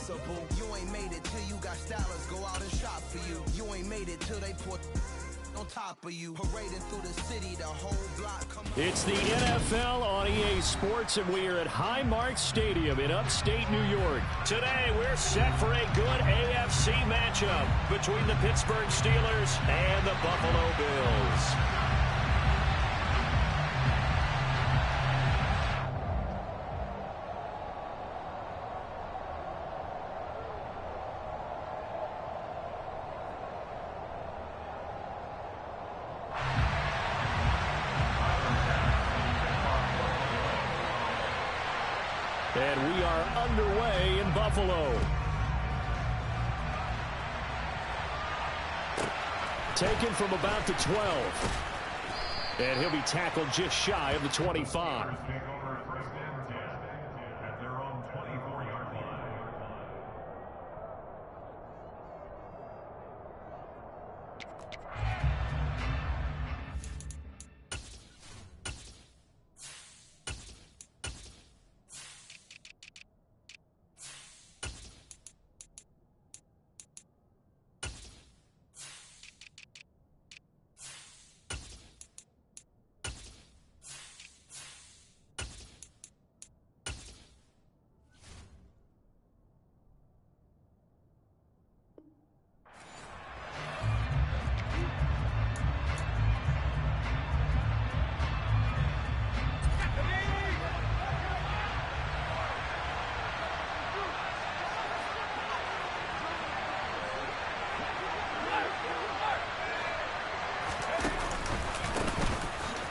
impossible. You ain't made it till you got stylers go out and shop for you. You ain't made it till they put on top of you. Parading through the city, the whole block come. It's the NFL on EA Sports, and we are at Highmark Stadium in upstate New York. Today, we're set for a good AFC matchup between the Pittsburgh Steelers and the Buffalo Bills. And we are underway in Buffalo. Taken from about the 12. And he'll be tackled just shy of the 25.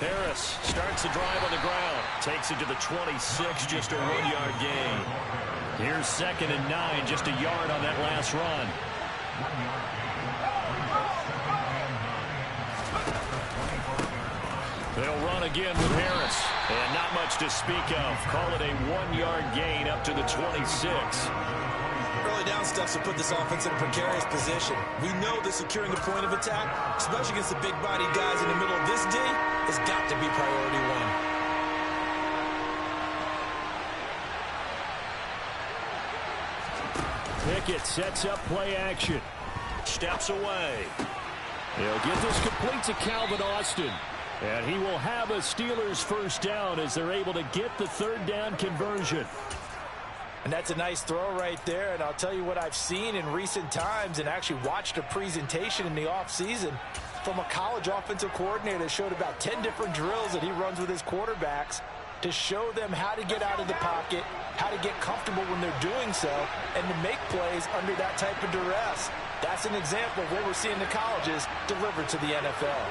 Harris starts the drive on the ground. Takes it to the 26, just a 1-yard gain. Here's 2nd and 9, just a yard on that last run. They'll run again with Harris. And not much to speak of. Call it a 1-yard gain up to the 26. Early down stuff to put this offense in a precarious position. We know that securing a point of attack, especially against the big-bodied guys in the middle of this D, has got to be priority one. Pickett sets up play action. Steps away. He'll get this complete to Calvin Austin. And he will have a Steelers first down as they're able to get the 3rd down conversion. And that's a nice throw right there. And I'll tell you what I've seen in recent times and actually watched a presentation in the offseason from a college offensive coordinator that showed about 10 different drills that he runs with his quarterbacks to show them how to get out of the pocket, how to get comfortable when they're doing so, and to make plays under that type of duress. That's an example of what we're seeing in the colleges delivered to the NFL.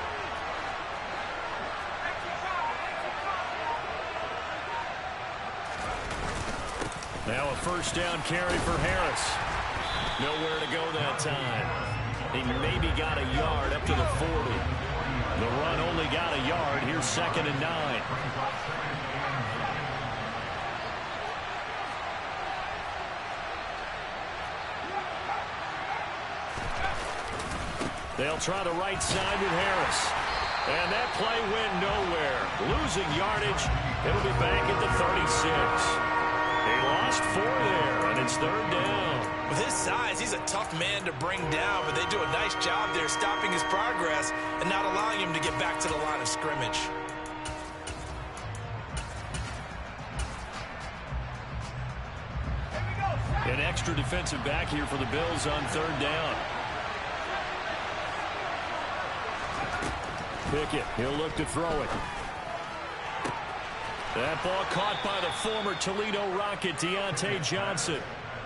Now a first down carry for Harris. Nowhere to go that time. He maybe got a yard up to the 40. The run only got a yard. Here's 2nd and 9. They'll try the right side with Harris. And that play went nowhere. Losing yardage. It'll be back at the 36. He lost 4 there, and it's 3rd down. With his size, he's a tough man to bring down, but they do a nice job there stopping his progress and not allowing him to get back to the line of scrimmage. An extra defensive back here for the Bills on 3rd down. Pickett, he'll look to throw it. That ball caught by the former Toledo Rocket, Deontay Johnson.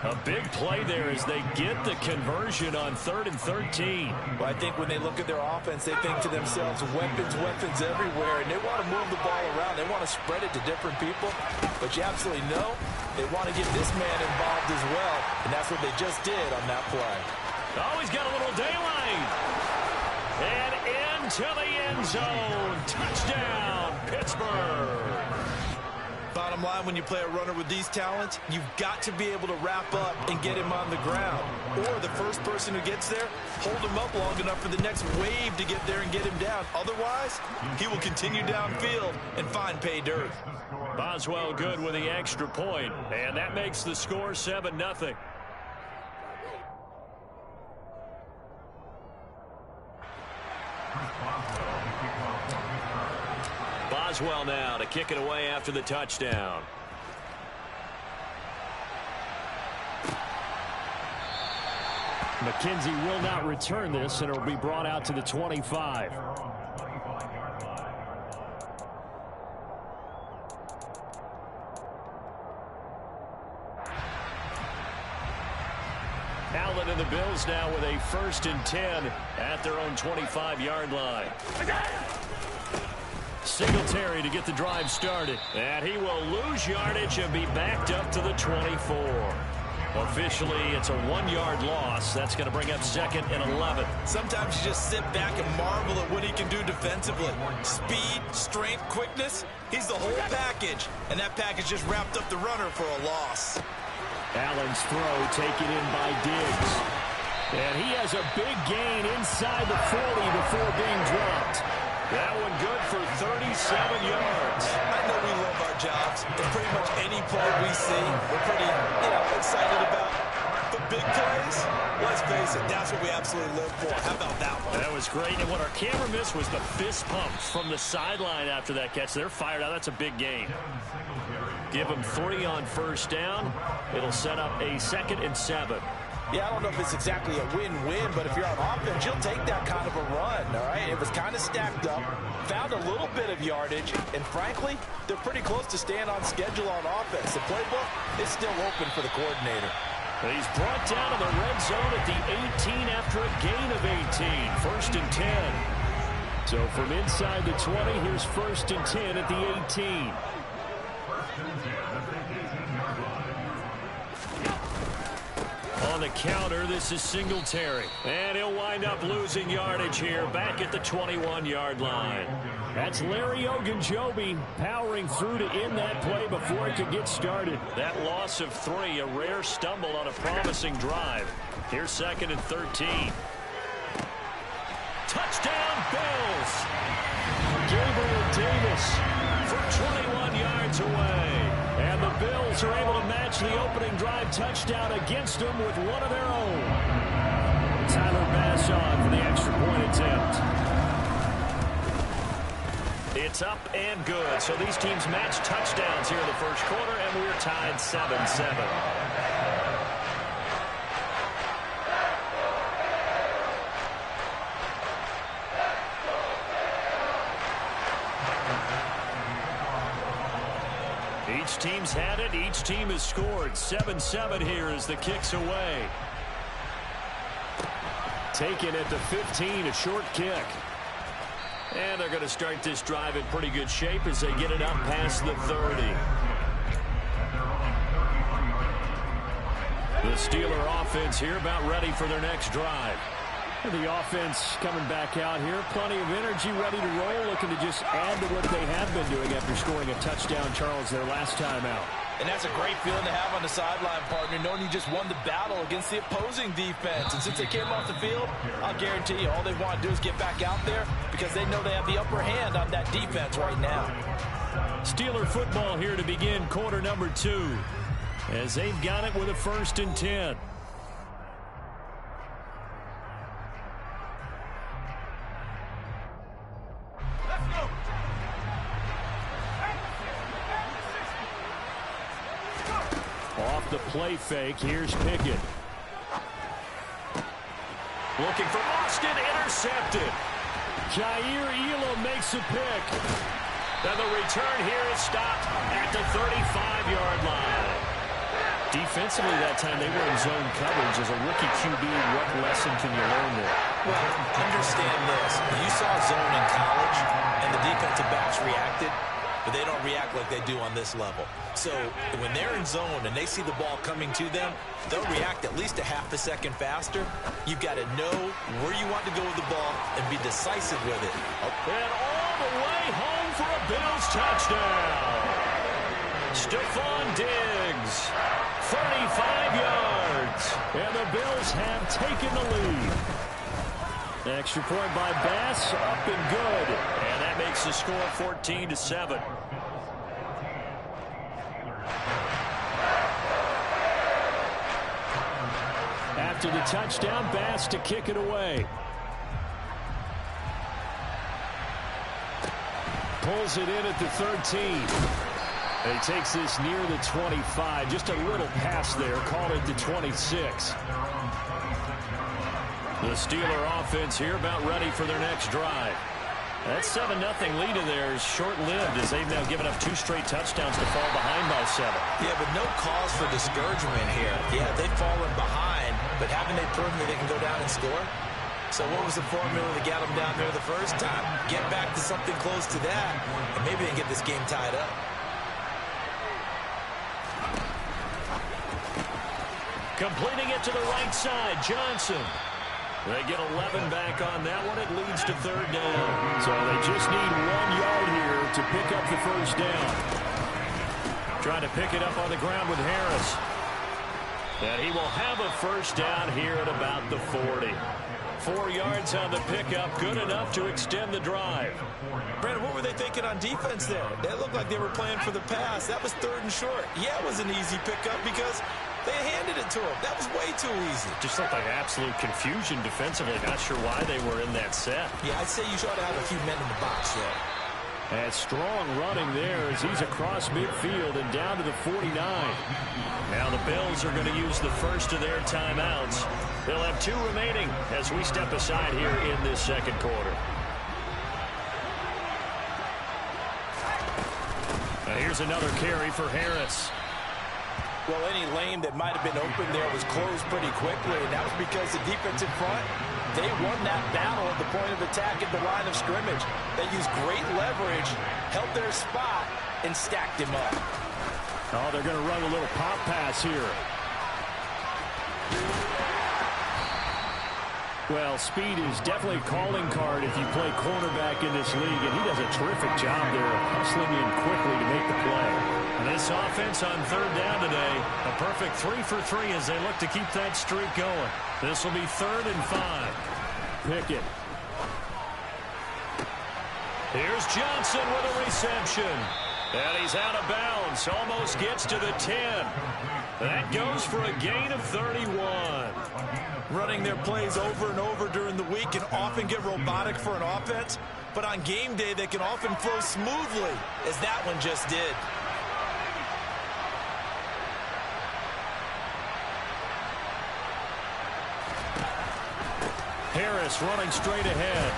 A big play there as they get the conversion on 3rd and 13. Well, I think when they look at their offense, they think to themselves, weapons everywhere, and they want to move the ball around. They want to spread it to different people, but you absolutely know they want to get this man involved as well, and that's what they just did on that play. Oh, he's got a little daylight. And into the end zone. Touchdown, Pittsburgh. Bottom line, when you play a runner with these talents, you've got to be able to wrap up and get him on the ground. Or the first person who gets there, hold him up long enough for the next wave to get there and get him down. Otherwise, he will continue downfield and find pay dirt. Boswell good with the extra point, and that makes the score 7-0. Boswell now to kick it away after the touchdown. McKenzie will not return this, and it will be brought out to the 25. Allen and the Bills now with a 1st and 10 at their own 25-yard line. Singletary to get the drive started. And he will lose yardage and be backed up to the 24. Officially, it's a 1-yard loss. That's going to bring up 2nd and 11. Sometimes you just sit back and marvel at what he can do defensively. Speed, strength, quickness. He's the whole package. And that package just wrapped up the runner for a loss. Allen's throw taken in by Diggs. And he has a big gain inside the 40 before being dropped. That one good for 37 yards. I know we love our jobs. And pretty much any play we see, we're pretty, excited about. But big plays, let's face it, that's what we absolutely live for. How about that one? That was great. And what our camera missed was the fist pumps from the sideline after that catch. They're fired out. That's a big gain. Give them 3 on 1st down. It'll set up a 2nd and 7. Yeah, I don't know if it's exactly a win-win, but if you're on offense, you'll take that kind of a run, all right? It was kind of stacked up, found a little bit of yardage, and frankly, they're pretty close to staying on schedule on offense. The playbook is still open for the coordinator. He's brought down to the red zone at the 18 after a gain of 18. 1st and 10. So from inside the 20, here's 1st and 10 at the 18. On the counter, this is Singletary. And he'll wind up losing yardage here back at the 21-yard line. That's Larry Ogunjobi powering through to end that play before it could get started. That loss of 3, a rare stumble on a promising drive. Here's 2nd and 13. Touchdown, Bills! Gabriel Davis for 21 yards away. And the Bills are able to match the opening drive touchdown against them with one of their own. Tyler Bass on for the extra point attempt. It's up and good. So these teams match touchdowns here in the first quarter, and we're tied 7-7. Each team's had it. Each team has scored. 7-7 here as the kick's away. Taken at the 15, a short kick. And they're going to start this drive in pretty good shape as they get it up past the 30. The Steeler offense here about ready for their next drive. The offense coming back out here. Plenty of energy, ready to roll, looking to just add to what they have been doing after scoring a touchdown, Charles, their last time out. And that's a great feeling to have on the sideline, partner, knowing you just won the battle against the opposing defense. And since they came off the field, I'll guarantee you all they want to do is get back out there because they know they have the upper hand on that defense right now. Steeler football here to begin quarter number 2 as they've got it with a 1st and 10. Off the play fake, here's Pickett. Looking for Austin, intercepted. Jair Elam makes a pick. Then the return here is stopped at the 35-yard line. Defensively that time, they were in zone coverage. As a rookie QB, what lesson can you learn there? Well, understand this. You saw zone in college, and the defensive backs reacted, but they don't react like they do on this level. So when they're in zone and they see the ball coming to them, they'll react at least a half a second faster. You've got to know where you want to go with the ball and be decisive with it. And all the way home for a Bills touchdown. Stephon Diggs, 35 yards, and the Bills have taken the lead. Extra point by Bass, up and good, and that makes the score 14-7. After the touchdown, Bass to kick it away. pulls it in at the 13. He takes this near the 25. Just a little pass there. Called it the 26. The Steeler offense here about ready for their next drive. That 7-0 lead of theirs short-lived as they've now given up 2 straight touchdowns to fall behind by 7. Yeah, but no cause for discouragement here. Yeah, they've fallen behind, but haven't they proven that they can go down and score? So what was the formula to get them down there the first time? Get back to something close to that, and maybe they can get this game tied up. Completing it to the right side, Johnson. They get 11 back on that one. It leads to 3rd down. So they just need 1 yard here to pick up the first down. Trying to pick it up on the ground with Harris. And he will have a first down here at about the 40. 4 yards on the pickup, good enough to extend the drive. Brandon, what were they thinking on defense there? They looked like they were playing for the pass. That was 3rd and short. Yeah, it was an easy pickup because they handed it to him. That was way too easy. Just looked like absolute confusion defensively. Not sure why they were in that set. Yeah, I'd say you ought to have a few men in the box there. And strong running there as he's across midfield and down to the 49. Now the Bills are going to use the first of their timeouts. They'll have 2 remaining as we step aside here in this second quarter. And here's another carry for Harris. Well, any lane that might have been open there was closed pretty quickly, and that was because the defense in front, they won that battle at the point of attack at the line of scrimmage. They used great leverage, held their spot, and stacked him up. Oh, they're going to run a little pop pass here. Well, speed is definitely a calling card if you play cornerback in this league, and he does a terrific job there of hustling in quickly to make the play. And this offense on 3rd down today, a perfect 3 for 3 as they look to keep that streak going. This will be 3rd and 5. Pickett. Here's Johnson with a reception. And he's out of bounds, almost gets to the 10. That goes for a gain of 31. Running their plays over and over during the week can often get robotic for an offense, but on game day they can often flow smoothly, as that one just did. Harris running straight ahead.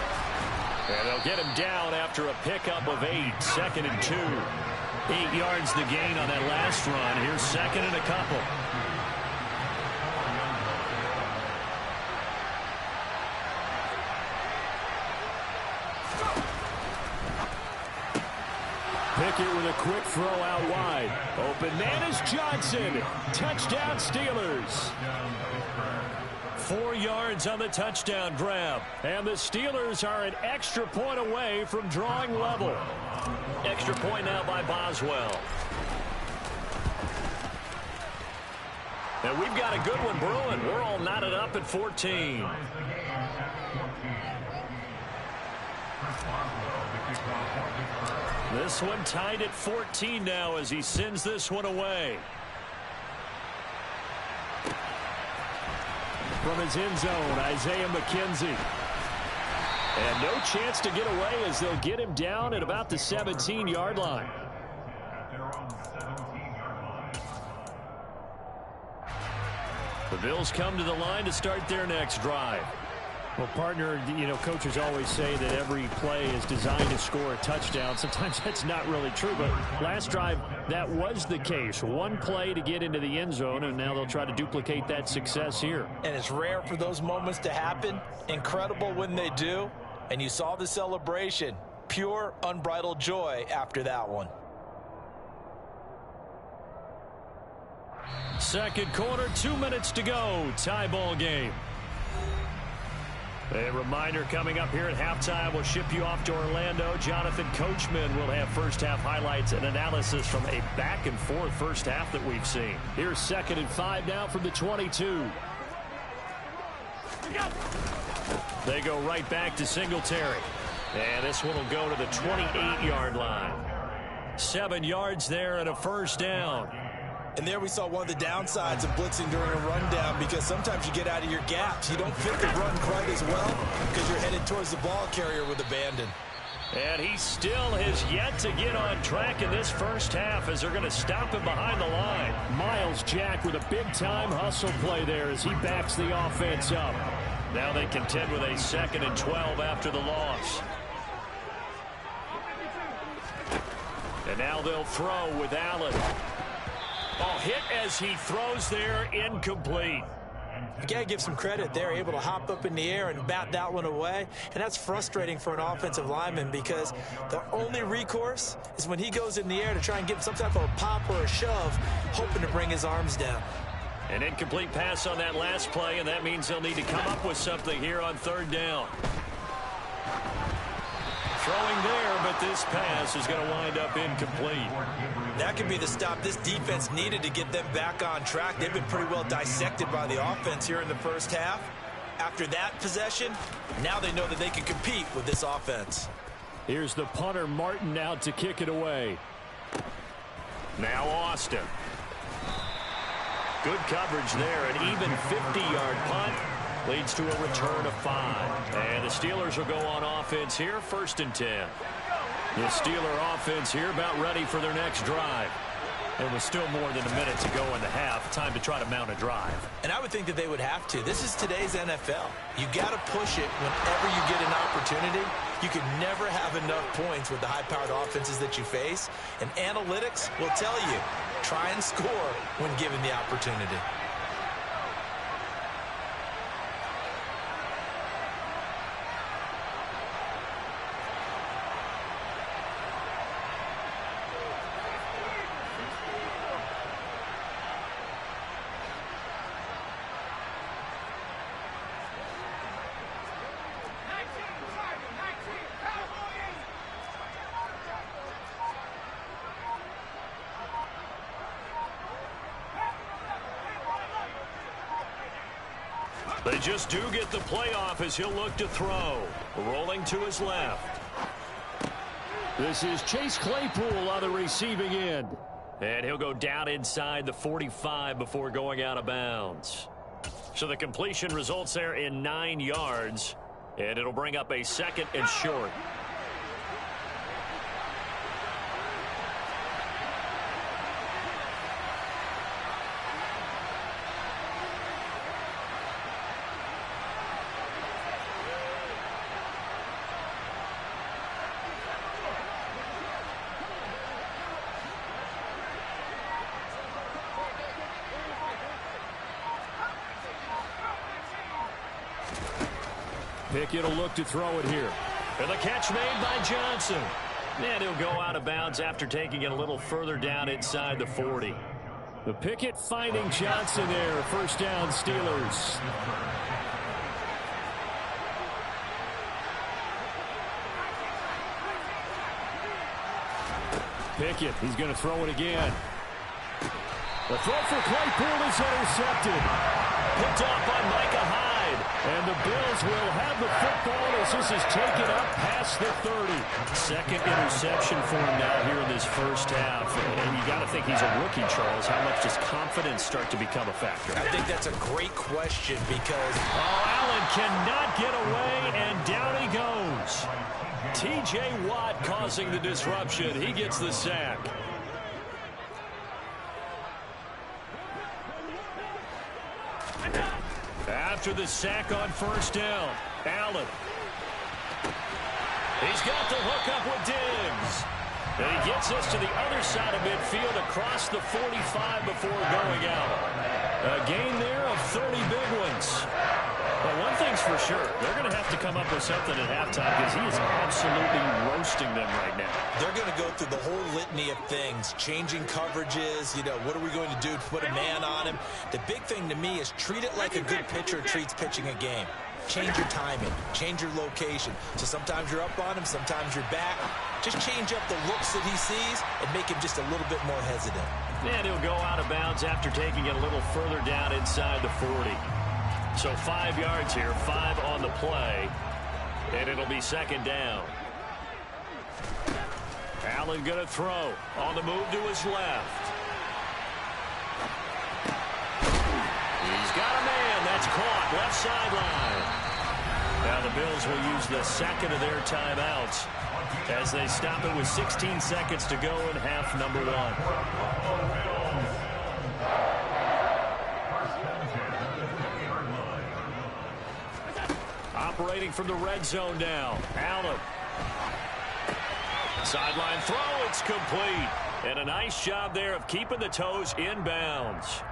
And they'll get him down after a pickup of 8, 2nd and 2. 8 yards the gain on that last run. Here's 2nd and a couple. Pickett with a quick throw out wide. Open man is Johnson. Touchdown Steelers. 4 yards on the touchdown grab. And the Steelers are an extra point away from drawing level. Extra point now by Boswell. And we've got a good one brewing. We're all knotted up at 14. This one tied at 14 now as he sends this one away. From his end zone, Isaiah McKenzie. And no chance to get away as they'll get him down at about the 17-yard line. The Bills come to the line to start their next drive. Well, partner, you know, coaches always say that every play is designed to score a touchdown. Sometimes that's not really true, but last drive, that was the case. One play to get into the end zone, and now they'll try to duplicate that success here. And it's rare for those moments to happen. Incredible when they do. And you saw the celebration. Pure, unbridled joy after that one. Second quarter, 2 minutes to go. Tie ball game. A reminder coming up here at halftime. We'll ship you off to Orlando. Jonathan Coachman will have first half highlights and analysis from a back and forth first half that we've seen. Here's 2nd and 5 now from the 22. They go right back to Singletary. And this one will go to the 28-yard line. 7 yards there and a first down. And there we saw one of the downsides of blitzing during a rundown, because sometimes you get out of your gaps. You don't fit the run quite as well because you're headed towards the ball carrier with abandon. And he still has yet to get on track in this first half as they're going to stop him behind the line. Miles Jack with a big-time hustle play there as he backs the offense up. Now they contend with a 2nd and 12 after the loss. And now they'll throw with Allen. Oh, hit as he throws there, incomplete. You got to give some credit. They're able to hop up in the air and bat that one away. And that's frustrating for an offensive lineman because the only recourse is when he goes in the air to try and give some type of a pop or a shove, hoping to bring his arms down. An incomplete pass on that last play, and that means they'll need to come up with something here on 3rd down. Throwing there, but this pass is going to wind up incomplete. That could be the stop this defense needed to get them back on track. They've been pretty well dissected by the offense here in the first half. After that possession, now they know that they can compete with this offense. Here's the punter, Martin, out to kick it away. Now Austin. Good coverage there, an even 50-yard punt. Leads to a return of 5. And the Steelers will go on offense here, 1st and 10. The Steeler offense here about ready for their next drive. And with still more than a minute to go in the half, time to try to mount a drive. And I would think that they would have to. This is today's NFL. You got to push it whenever you get an opportunity. You can never have enough points with the high-powered offenses that you face. And analytics will tell you, try and score when given the opportunity. They just do get the playoff as he'll look to throw. Rolling to his left. This is Chase Claypool on the receiving end. And he'll go down inside the 45 before going out of bounds. So the completion results there in 9 yards. And it'll bring up a 2nd and short. Pickett will look to throw it here. And the catch made by Johnson. And he'll go out of bounds after taking it a little further down inside the 40. The Pickett finding Johnson there. 1st down, Steelers. Pickett, he's going to throw it again. The throw for Claypool is intercepted. Picked off by Micah Hyde. And the Bills will have the football as this is taken up past the 30. 2nd interception for him now here in this first half. And you got to think he's a rookie, Charles. How much does confidence start to become a factor? I think that's a great question because... Oh, Allen cannot get away, and down he goes. T.J. Watt causing the disruption. He gets the sack. After the sack on 1st down, Allen. He's got the hook up with Diggs. And he gets us to the other side of midfield across the 45 before going out. A gain there of 30 big ones. But one thing's for sure, they're going to have to come up with something at halftime because he is absolutely roasting them right now. They're going to go through the whole litany of things, changing coverages, what are we going to do to put a man on him? The big thing to me is treat it like a good pitcher treats pitching a game. Change your timing, change your location. So sometimes you're up on him, sometimes you're back. Just change up the looks that he sees and make him just a little bit more hesitant. And he'll go out of bounds after taking it a little further down inside the 40. So 5 yards here, 5 on the play, and it'll be 2nd down. Allen going to throw on the move to his left. He's got a man. That's caught left sideline. Now the Bills will use the second of their timeouts as they stop it with 16 seconds to go in half number one. Operating from the red zone now. Allen. Sideline throw, it's complete. And a nice job there of keeping the toes in bounds.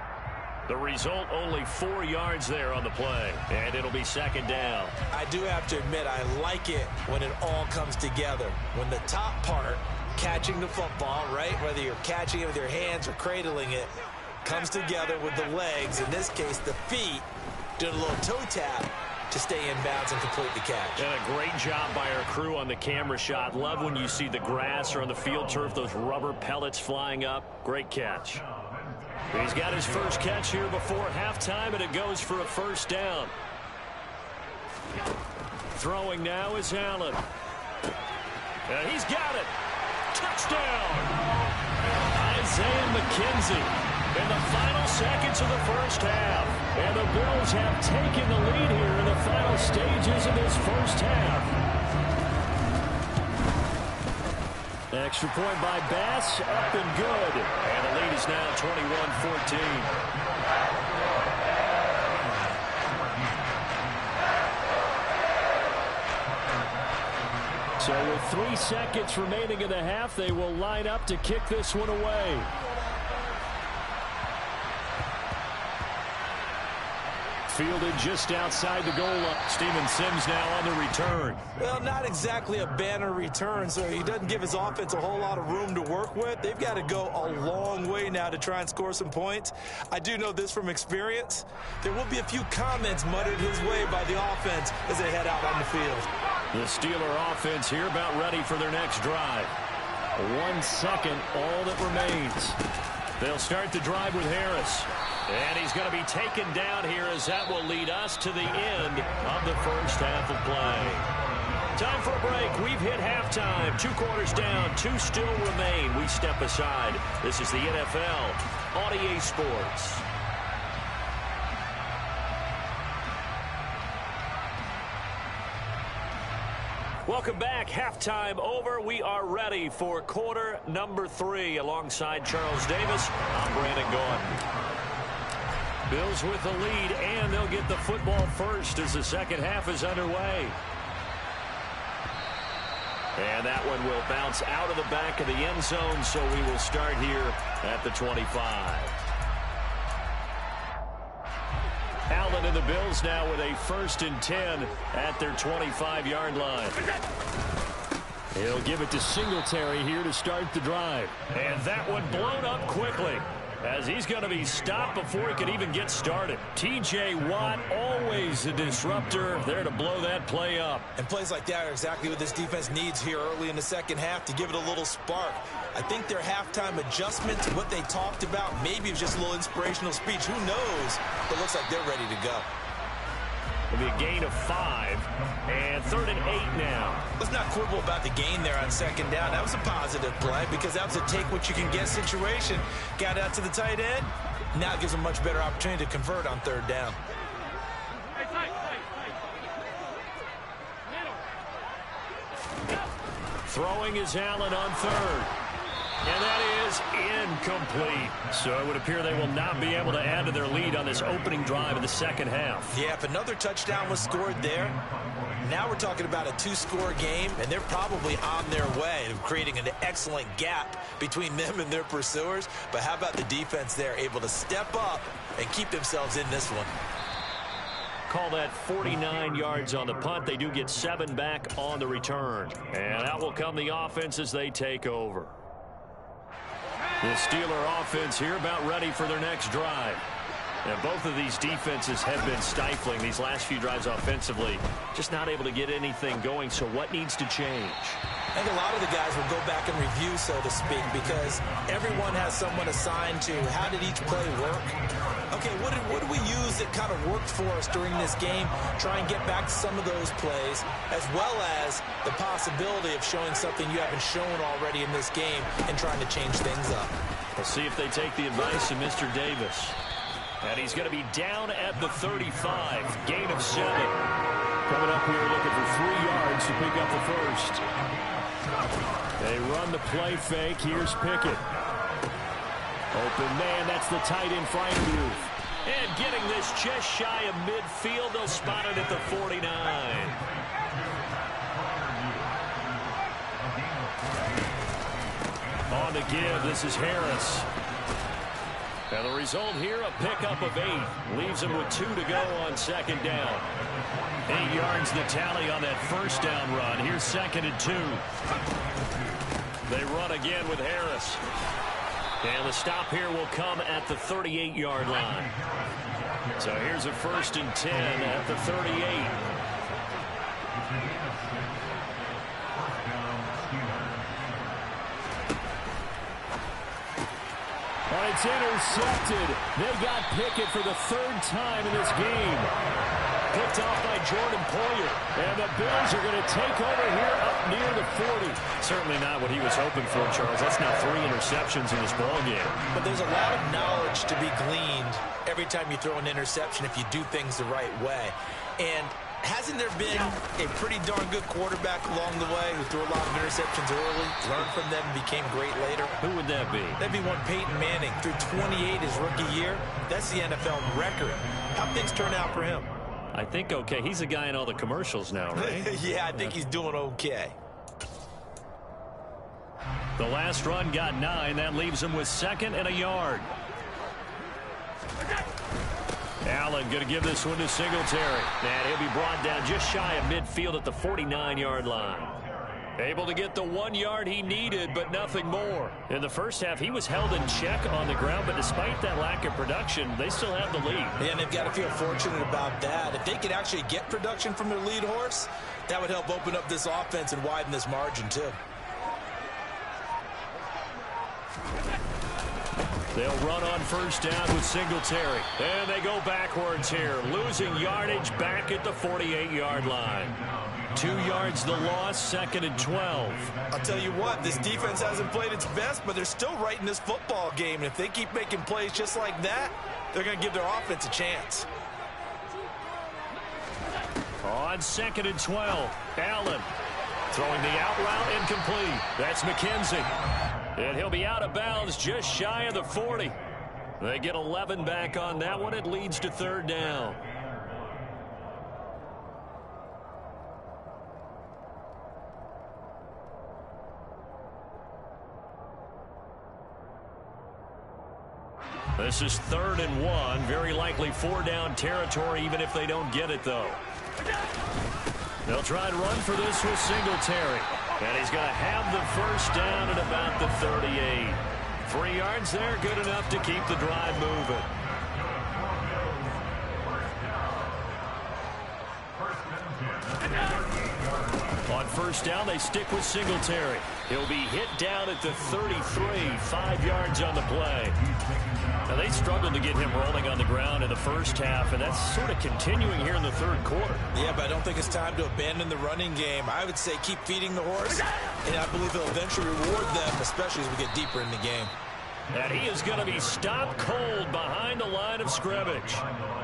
The result, only 4 yards there on the play. And it'll be second down. I do have to admit, I like it when it all comes together. When the top part, catching the football, right, whether you're catching it with your hands or cradling it, comes together with the legs, in this case the feet, doing a little toe tap to stay in bounds and complete the catch. And a great job by our crew on the camera shot. Love when you see the grass or on the field turf, those rubber pellets flying up. Great catch. He's got his first catch here before halftime, and it goes for a first down. Throwing now is Allen. He's got it. Touchdown. Isaiah McKenzie in the final seconds of the first half. And the Bills have taken the lead here in the final stages of this first half. Extra point by Bass, up and good. And the lead is now 21-14. So with 3 seconds remaining in the half, they will line up to kick this one away. Fielded just outside the goal line. Steven Sims now on the return. Well, not exactly a banner return, so he doesn't give his offense a whole lot of room to work with. They've got to go a long way now to try and score some points. I do know this from experience. There will be a few comments muttered his way by the offense as they head out on the field. The Steeler offense here about ready for their next drive. 1 second, all that remains. They'll start the drive with Harris. And he's going to be taken down here as that will lead us to the end of the first half of play. Time for a break. We've hit halftime. 2 quarters down, 2 still remain. We step aside. This is the NFL on EA Sports. Welcome back. Halftime over. We are ready for quarter number 3. Alongside Charles Davis, I'm Brandon Gaudin. Bills with the lead, and they'll get the football first as the second half is underway. And that one will bounce out of the back of the end zone, so we will start here at the 25. Allen and the Bills now with a 1st and 10 at their 25-yard line. He'll give it to Singletary here to start the drive. And that one blown up quickly, as he's going to be stopped before he could even get started. T.J. Watt, always a disruptor, there to blow that play up. And plays like that are exactly what this defense needs here early in the second half to give it a little spark. I think their halftime adjustments, what they talked about, maybe it was just a little inspirational speech. Who knows? But it looks like they're ready to go. It'll be a gain of 5, and 3rd and 8 now. Let's not quibble about the gain there on second down. That was a positive play because that was a take-what-you-can-get situation. Got out to the tight end. Now it gives them a much better opportunity to convert on 3rd down. Throwing is Allen on 3rd. And that is incomplete. So it would appear they will not be able to add to their lead on this opening drive of the second half. Yeah, if another touchdown was scored there, now we're talking about a 2-score game, and they're probably on their way to creating an excellent gap between them and their pursuers. But how about the defense there, able to step up and keep themselves in this one? Call that 49 yards on the punt. They do get 7 back on the return. And out will come the offense as they take over. The Steeler offense here about ready for their next drive. And both of these defenses have been stifling these last few drives offensively. Just not able to get anything going. So what needs to change? I think a lot of the guys will go back and review, so to speak, because everyone has someone assigned to how did each play work. Okay, what did we use that kind of worked for us during this game? Try and get back to some of those plays, as well as the possibility of showing something you haven't shown already in this game and trying to change things up. We'll see if they take the advice of Mr. Davis. And he's going to be down at the 35. Gain of 7. Coming up here looking for 3 yards to pick up the first. They run the play fake. Here's Pickett. Open man, that's the tight end Freiermuth. And getting this just shy of midfield. They'll spot it at the 49. On the give, this is Harris. And the result here, a pickup of 8. Leaves him with 2 to go on second down. 8 yards the tally on that first down run. Here's 2nd and 2. They run again with Harris. And the stop here will come at the 38-yard line. So here's a 1st and 10 at the 38. It's intercepted. They got Pickett for the 3rd time in this game. Picked off by Jordan Poyer. And the Bills are going to take over here up near the 40. Certainly not what he was hoping for, Charles. That's now 3 interceptions in this ballgame. But there's a lot of knowledge to be gleaned every time you throw an interception if you do things the right way. And hasn't there been a pretty darn good quarterback along the way who threw a lot of interceptions early, learned from them, and became great later? Who would that be? That'd be one Peyton Manning. Threw 28 his rookie year. That's the NFL record. How'd things turn out for him? I think okay. He's a guy in all the commercials now, right? Yeah, I think he's doing okay. The last run got 9. That leaves him with 2nd and a yard. Allen going to give this one to Singletary. And he'll be brought down just shy of midfield at the 49-yard line. Able to get the 1 yard he needed, but nothing more. In the first half, he was held in check on the ground, but despite that lack of production, they still have the lead. And they've got to feel fortunate about that. If they could actually get production from their lead horse, that would help open up this offense and widen this margin, too. They'll run on 1st down with Singletary. And they go backwards here, losing yardage back at the 48-yard line. 2 yards the loss, 2nd and 12. I'll tell you what, this defense hasn't played its best, but they're still right in this football game. And if they keep making plays just like that, they're going to give their offense a chance. On 2nd and 12, Allen throwing the out route incomplete. That's McKenzie. And he'll be out of bounds just shy of the 40. They get 11 back on that one. It leads to 3rd down. This is 3rd and 1. Very likely 4-down territory, even if they don't get it, though. They'll try to run for this with Singletary. And he's going to have the 1st down at about the 38. 3 yards there, good enough to keep the drive moving. On 1st down, they stick with Singletary. He'll be hit down at the 33, 5 yards on the play. Now, they struggled to get him rolling on the ground in the first half, and that's sort of continuing here in the 3rd quarter. Yeah, but I don't think it's time to abandon the running game. I would say keep feeding the horse, and I believe he'll eventually reward them, especially as we get deeper in the game. And he is going to be stopped cold behind the line of scrimmage.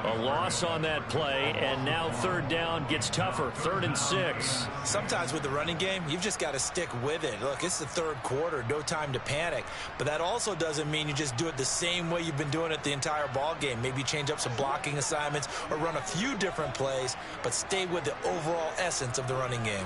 A loss on that play, and now 3rd down gets tougher. 3rd and 6. Sometimes with the running game, you've just got to stick with it. Look, it's the 3rd quarter, no time to panic. But that also doesn't mean you just do it the same way you've been doing it the entire ball game. Maybe change up some blocking assignments or run a few different plays, but stay with the overall essence of the running game.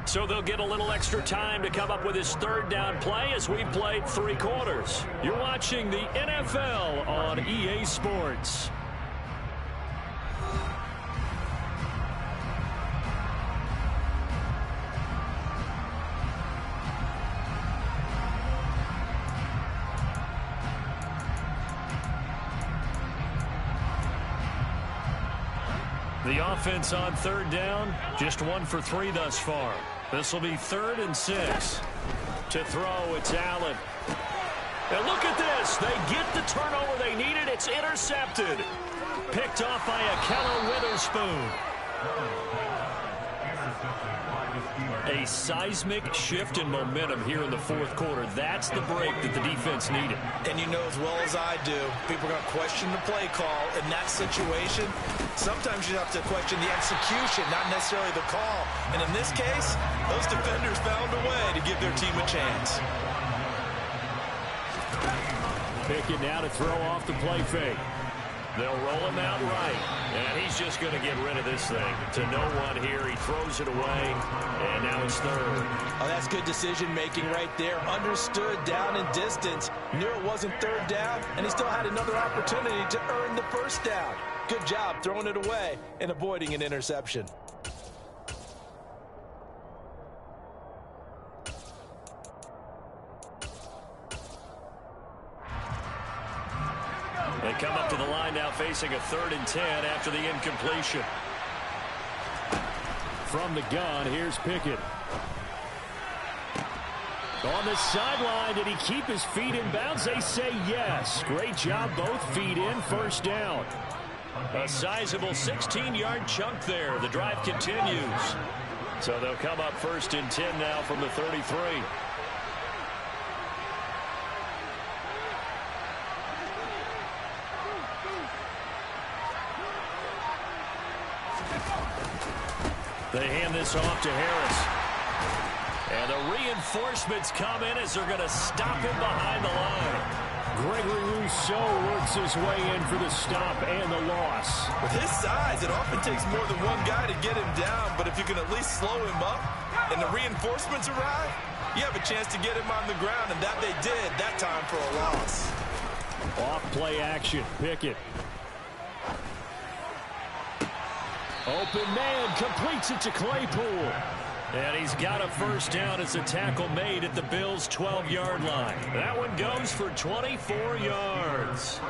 So they'll get a little extra time to come up with his 3rd down play as we've played 3 quarters. You're watching the NFL on EA Sports. The offense on 3rd down, just 1 for 3 thus far. This will be 3rd and 6. To throw, it's Allen. And look at this. They get the turnover they needed. It's intercepted. Picked off by Akello Witherspoon. A seismic shift in momentum here in the fourth quarter. That's the break that the defense needed. And you know as well as I do, people are going to question the play call in that situation. Sometimes you have to question the execution, not necessarily the call. And in this case, those defenders found a way to give their team a chance. Kickin now to throw off the play fake. They'll roll him out right. And he's just going to get rid of this thing. To no one here. He throws it away. And now it's third. Oh, that's good decision-making right there. Understood down and distance. Knew it wasn't third down. And he still had another opportunity to earn the first down. Good job throwing it away and avoiding an interception. They come up to the line now facing a 3rd and 10 after the incompletion. From the gun, here's Pickett. On the sideline, did he keep his feet in bounds? They say yes. Great job, both feet in, first down. A sizable 16-yard chunk there. The drive continues. So they'll come up 1st and 10 now from the 33. They hand this off to Harris. And the reinforcements come in as they're going to stop him behind the line. Gregory Rousseau works his way in for the stop and the loss. With his size, it often takes more than one guy to get him down, but if you can at least slow him up and the reinforcements arrive, you have a chance to get him on the ground, and that they did that time for a loss. Off play action, Pickett. Open man, completes it to Claypool. And he's got a first down as a tackle made at the Bills' 12-yard line. That one goes for 24 yards.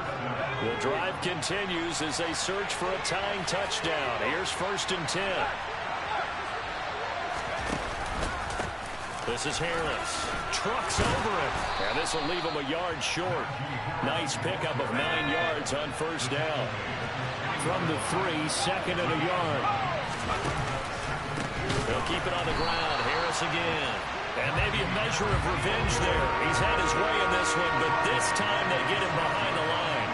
The drive continues as they search for a tying touchdown. Here's 1st and 10. This is Harris. Trucks over him. And this will leave him a yard short. Nice pickup of 9 yards on first down. From the 3, 2nd and a yard. They'll keep it on the ground. Harris again. And maybe a measure of revenge there. He's had his way in this one, but this time they get him behind the line.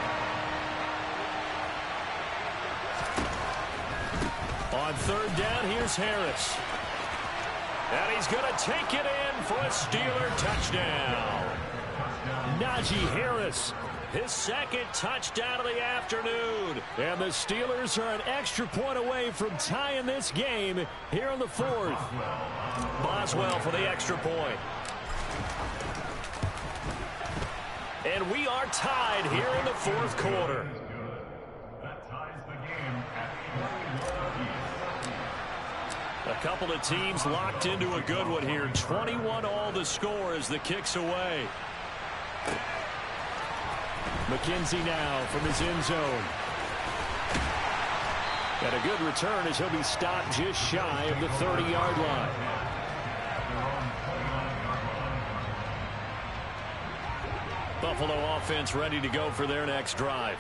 On 3rd down, here's Harris. And he's going to take it in for a Steeler touchdown. Najee Harris, his 2nd touchdown of the afternoon. And the Steelers are an extra point away from tying this game here in the 4th. Boswell for the extra point. And we are tied here in the 4th quarter. A couple of teams locked into a good one here. 21 all the score as the kick's away. McKenzie now from his end zone. And a good return as he'll be stopped just shy of the 30-yard line. Buffalo offense ready to go for their next drive.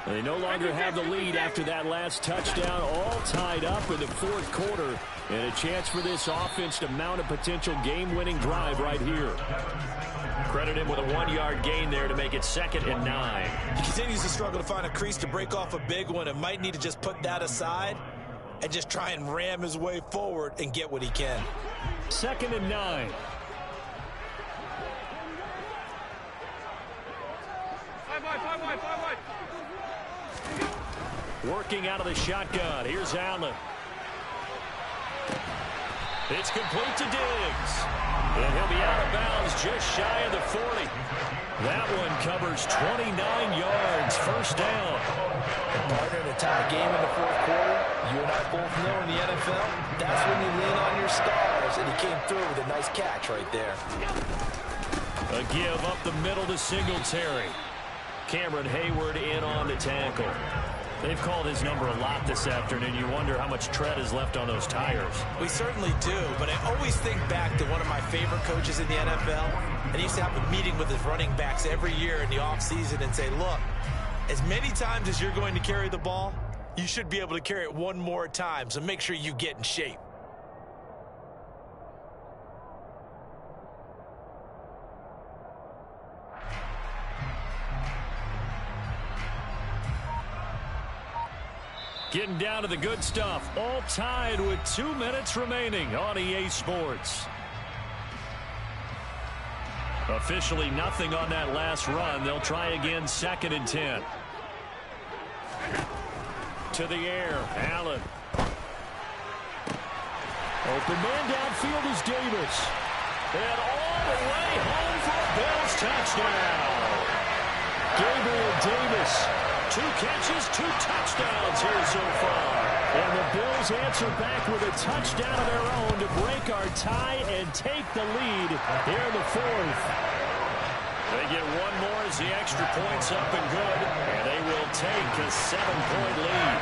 They no longer have the lead after that last touchdown, all tied up in the 4th quarter. And a chance for this offense to mount a potential game-winning drive right here. Credit him with a 1-yard gain there to make it 2nd and 9. He continues to struggle to find a crease to break off a big one and might need to just put that aside and just try and ram his way forward and get what he can. 2nd and 9. Working out of the shotgun. Here's Allen. It's complete to Diggs. And he'll be out of bounds just shy of the 40. That one covers 29 yards. First down. And partner, in a tie game in the 4th quarter, you and I both know in the NFL, that's when you lean on your stars. And he came through with a nice catch right there. A give up the middle to Singletary. Cameron Hayward in on the tackle. They've called his number a lot this afternoon. You wonder how much tread is left on those tires. We certainly do, but I always think back to one of my favorite coaches in the NFL. And he used to have a meeting with his running backs every year in the offseason and say, look, as many times as you're going to carry the ball, you should be able to carry it one more time. So make sure you get in shape. Getting down to the good stuff. All tied with 2 minutes remaining on EA Sports. Officially nothing on that last run. They'll try again, 2nd and 10. To the air, Allen. Open man downfield is Davis. And all the way home for a Bills touchdown. Gabriel Davis, 2 catches, 2 touchdowns here so far. And the Bills answer back with a touchdown of their own to break our tie and take the lead here in the 4th. They get one more as the extra point's up and good, and they will take a 7-point lead.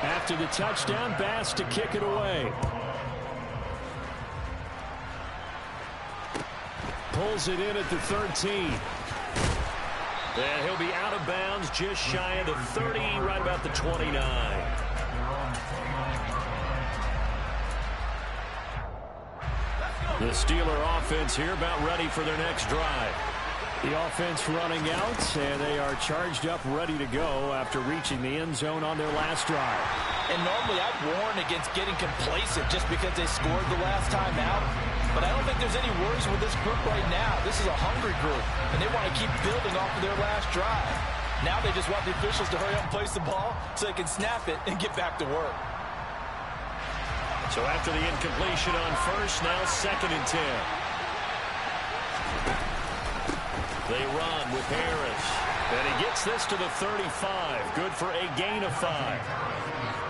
After the touchdown, Bass to kick it away. Pulls it in at the 13. And he'll be out of bounds just shy of the 30, right about the 29. The Steeler offense here about ready for their next drive. The offense running out, and they are charged up, ready to go after reaching the end zone on their last drive. And normally I'd warn against getting complacent just because they scored the last time out. But I don't think there's any worries with this group right now. This is a hungry group, and they want to keep building off of their last drive. Now they just want the officials to hurry up and place the ball so they can snap it and get back to work. So after the incompletion on first, now 2nd and 10. They run with Harris. And he gets this to the 35. Good for a gain of 5.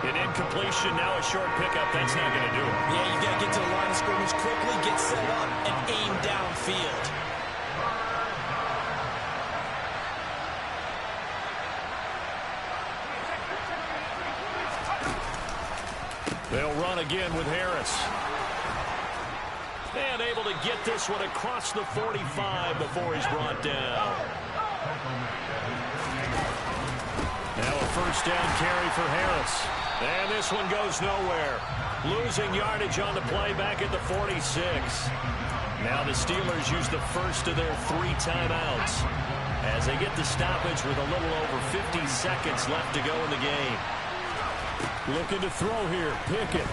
An incompletion, now a short pickup. That's not going to do it. Yeah, you got to get to the line of scrimmage quickly, get set up, and aim downfield. They'll run again with Harris. And able to get this one across the 45 before he's brought down. Now a first down carry for Harris. And this one goes nowhere. Losing yardage on the play back at the 46. Now the Steelers use the first of their 3 timeouts as they get the stoppage with a little over 50 seconds left to go in the game. Looking to throw here, Kickin.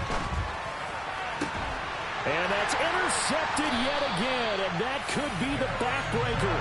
And that's intercepted yet again, and that could be the backbreaker.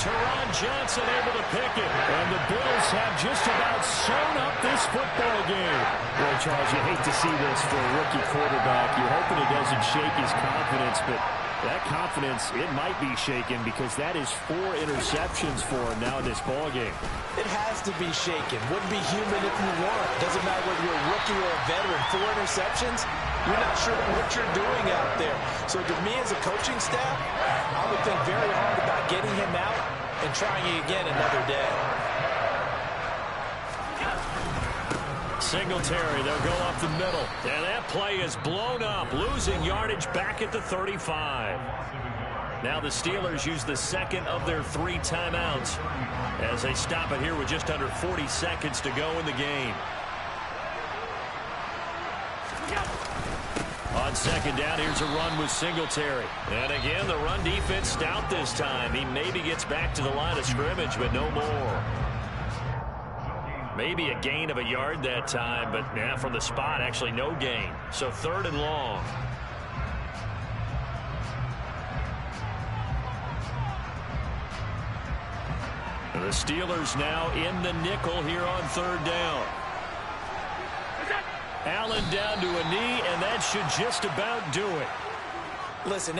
Teron Johnson able to pick it, and the Bills have just about sewn up this football game. Well, Charles, you hate to see this for a rookie quarterback. You're hoping it doesn't shake his confidence, but that confidence, it might be shaken because that is 4 interceptions for him now in this ball game. It has to be shaken. Wouldn't be human if you weren't. Doesn't matter whether you're a rookie or a veteran. 4 interceptions, you're not sure what you're doing out there. So to me as a coaching staff, I would think very hard about getting him out and trying it again another day. Singletary, they'll go up the middle. And that play is blown up, losing yardage back at the 35. Now the Steelers use the second of their 3 timeouts as they stop it here with just under 40 seconds to go in the game. On second down, here's a run with Singletary. And again, the run defense stout this time. He maybe gets back to the line of scrimmage, but no more. Maybe a gain of a yard that time, but yeah, from the spot, actually no gain. So 3rd and long. The Steelers now in the nickel here on 3rd down. Allen down to a knee, and that should just about do it. Listen,